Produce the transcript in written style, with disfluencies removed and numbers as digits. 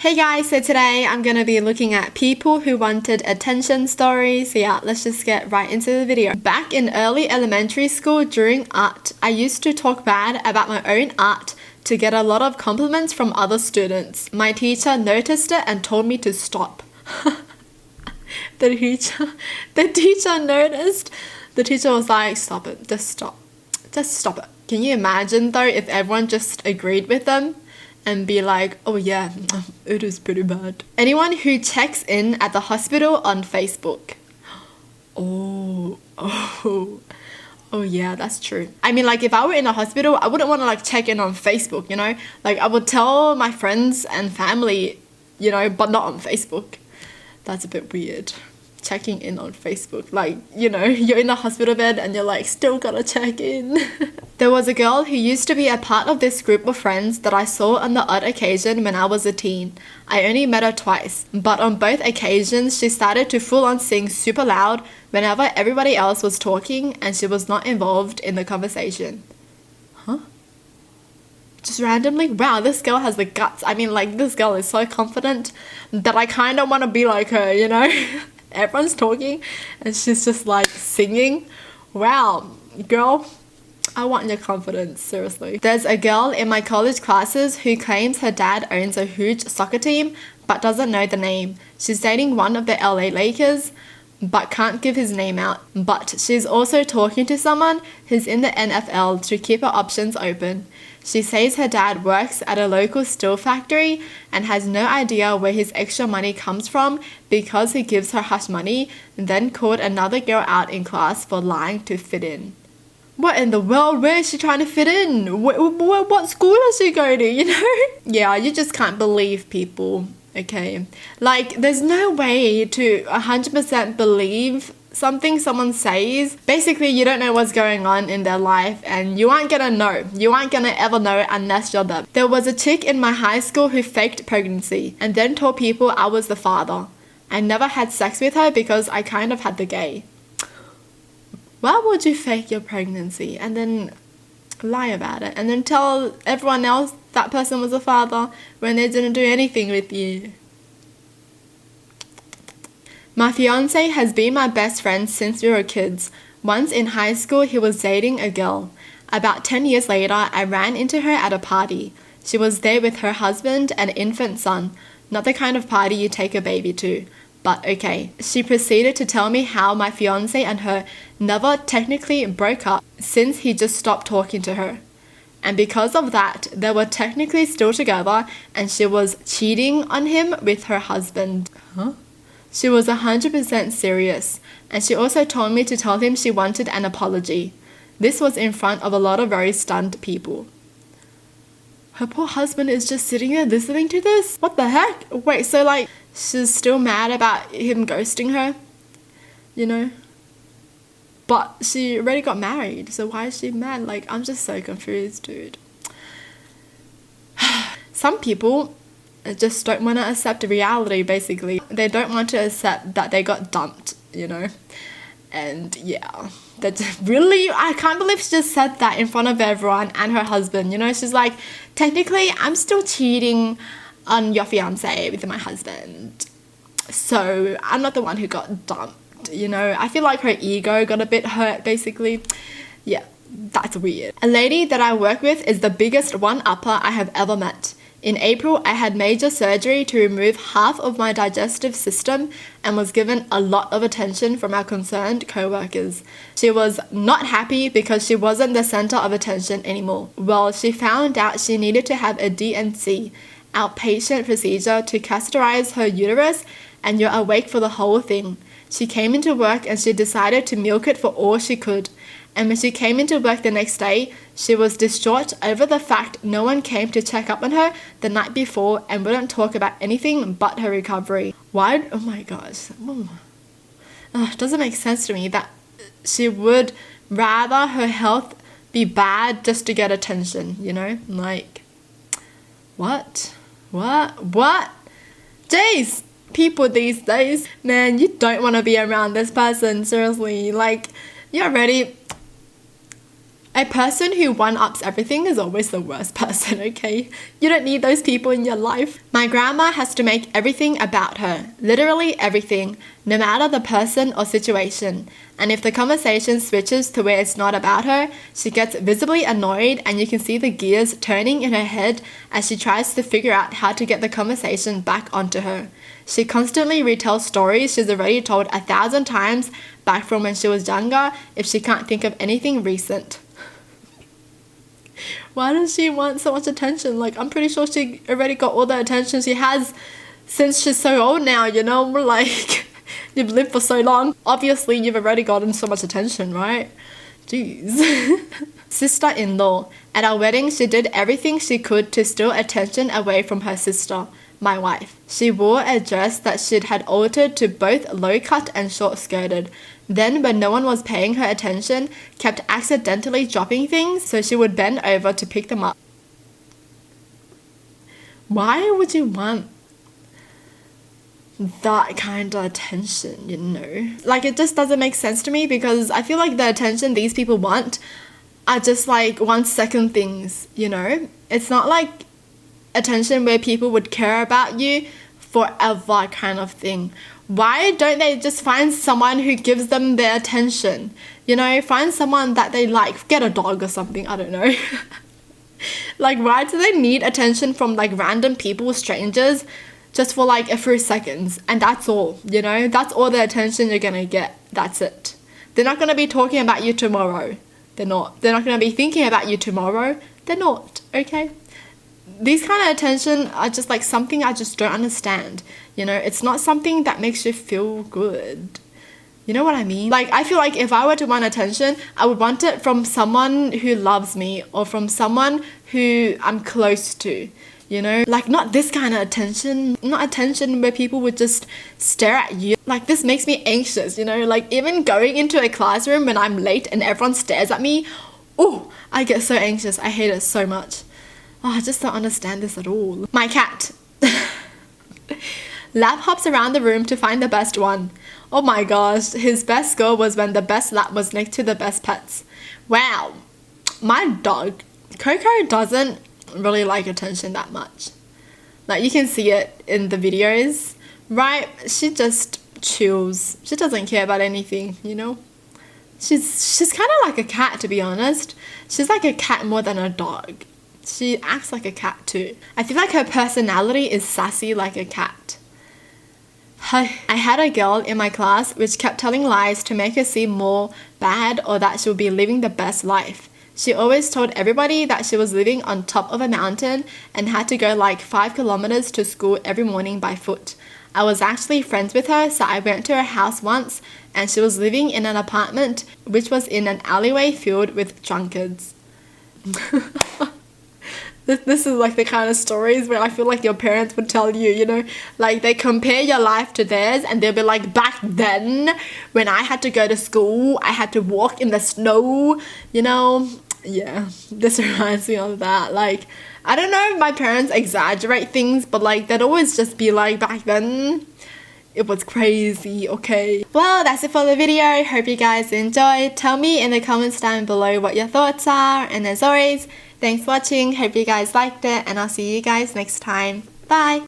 Hey guys, so today I'm going to be looking at people who wanted attention stories. So yeah, let's just get right into the video. Back in early elementary school during art, I used to talk bad about my own art to get a lot of compliments from other students. My teacher noticed it and told me to stop. The teacher noticed. The teacher was like, stop it, just stop it. Can you imagine though if everyone just agreed with them? And be like, oh yeah, it is pretty bad. Anyone who checks in at the hospital on Facebook. Oh yeah, that's true. I mean, like if I were in a hospital, I wouldn't want to like check in on Facebook, you know? Like I would tell my friends and family, you know, but not on Facebook. That's a bit weird. Checking in on Facebook, like, you know, you're in the hospital bed and you're like, still gotta check in. There was a girl who used to be a part of this group of friends that I saw on the odd occasion when I was a teen. I only met her twice, but on both occasions she started to full on sing super loud whenever everybody else was talking and she was not involved in the conversation. Huh? Just randomly, wow, this girl has the guts. I mean, like, this girl is so confident that I kind of want to be like her, you know? Everyone's talking and she's just like singing. Wow, girl, I want your confidence, seriously. There's a girl in my college classes who claims her dad owns a huge soccer team but doesn't know the name. She's dating one of the LA Lakers but can't give his name out. But she's also talking to someone who's in the NFL to keep her options open. She says her dad works at a local steel factory and has no idea where his extra money comes from because he gives her hush money, then called another girl out in class for lying to fit in. What in the world? Where is she trying to fit in? What school is she going to, you know? Yeah, you just can't believe people, okay? Like, there's no way to 100% believe something someone says. Basically, you don't know what's going on in their life and you aren't gonna know. You aren't gonna ever know unless you're them. There was a chick in my high school who faked pregnancy and then told people I was the father. I never had sex with her because I kind of had the gay. Why would you fake your pregnancy and then lie about it and then tell everyone else that person was a father when they didn't do anything with you? My fiance has been my best friend since we were kids. Once in high school, he was dating a girl. About 10 years later, I ran into her at a party. She was there with her husband and infant son. Not the kind of party you take a baby to. But okay. She proceeded to tell me how my fiance and her never technically broke up since he just stopped talking to her. And because of that, they were technically still together and she was cheating on him with her husband. Huh? She was 100% serious, and she also told me to tell him she wanted an apology. This was in front of a lot of very stunned people. Her poor husband is just sitting there listening to this? What the heck? Wait, so like, she's still mad about him ghosting her? You know? But she already got married, so why is she mad? Like, I'm just so confused, dude. Some people just don't want to accept reality, basically. They don't want to accept that they got dumped, you know? And yeah, that's really, I can't believe she just said that in front of everyone and her husband, you know? She's like, technically, I'm still cheating on your fiance with my husband. So I'm not the one who got dumped, you know? I feel like her ego got a bit hurt, basically. Yeah, that's weird. A lady that I work with is the biggest one-upper I have ever met. In April, I had major surgery to remove half of my digestive system and was given a lot of attention from our concerned co-workers. She was not happy because she wasn't the center of attention anymore. Well, she found out she needed to have a DNC, outpatient procedure to catheterize her uterus, and you're awake for the whole thing. She came into work and she decided to milk it for all she could. And when she came into work the next day, she was distraught over the fact no one came to check up on her the night before and wouldn't talk about anything but her recovery. Why? Oh my gosh. It doesn't make sense to me that she would rather her health be bad just to get attention, you know? Like, what? Jeez, people these days, man, you don't want to be around this person, seriously. Like, you're ready. A person who one-ups everything is always the worst person, okay? You don't need those people in your life. My grandma has to make everything about her. Literally everything, no matter the person or situation. And if the conversation switches to where it's not about her, she gets visibly annoyed and you can see the gears turning in her head as she tries to figure out how to get the conversation back onto her. She constantly retells stories she's already told 1,000 times back from when she was younger if she can't think of anything recent. Why does she want so much attention? Like, I'm pretty sure she already got all the attention she has since she's so old now, you know? Like, you've lived for so long. Obviously, you've already gotten so much attention, right? Jeez. Sister-in-law. At our wedding, she did everything she could to steal attention away from her sister, my wife. She wore a dress that she'd had altered to both low-cut and short-skirted. Then, when no one was paying her attention, kept accidentally dropping things so she would bend over to pick them up. Why would you want that kind of attention, you know? Like, it just doesn't make sense to me because I feel like the attention these people want are just like 1 second things, you know? It's not like attention where people would care about you forever kind of thing. Why don't they just find someone who gives them their attention? You know, find someone that they like. Get a dog or something, I don't know. Like, why do they need attention from like random people, strangers, just for like a few seconds? And that's all, you know? That's all the attention you're gonna get. That's it. They're not gonna be talking about you tomorrow. They're not. They're not gonna be thinking about you tomorrow. They're not, okay? These kind of attention are just like something I just don't understand. You know, it's not something that makes you feel good. You know what I mean? Like, I feel like if I were to want attention, I would want it from someone who loves me or from someone who I'm close to. You know, like not this kind of attention, not attention where people would just stare at you. Like, this makes me anxious, you know, like even going into a classroom when I'm late and everyone stares at me, oh, I get so anxious. I hate it so much. Oh, I just don't understand this at all. My cat. Lap hops around the room to find the best one. Oh my gosh, his best score was when the best lap was next to the best pets. Wow. My dog, Coco, doesn't really like attention that much. Like, you can see it in the videos, right? She just chills. She doesn't care about anything, you know? She's kind of like a cat, to be honest. She's like a cat more than a dog. She acts like a cat too. I feel like her personality is sassy like a cat. I had a girl in my class which kept telling lies to make her seem more bad or that she would be living the best life. She always told everybody that she was living on top of a mountain and had to go like 5 kilometers to school every morning by foot. I was actually friends with her, so I went to her house once and she was living in an apartment which was in an alleyway filled with drunkards. This is like the kind of stories where I feel like your parents would tell you, you know, like they compare your life to theirs and they'll be like, back then when I had to go to school, I had to walk in the snow, you know. Yeah, this reminds me of that. Like, I don't know if my parents exaggerate things, but like they'd always just be like, back then it was crazy, okay? Well, that's it for the video. Hope you guys enjoyed. Tell me in the comments down below what your thoughts are. And as always, thanks for watching. Hope you guys liked it. And I'll see you guys next time. Bye!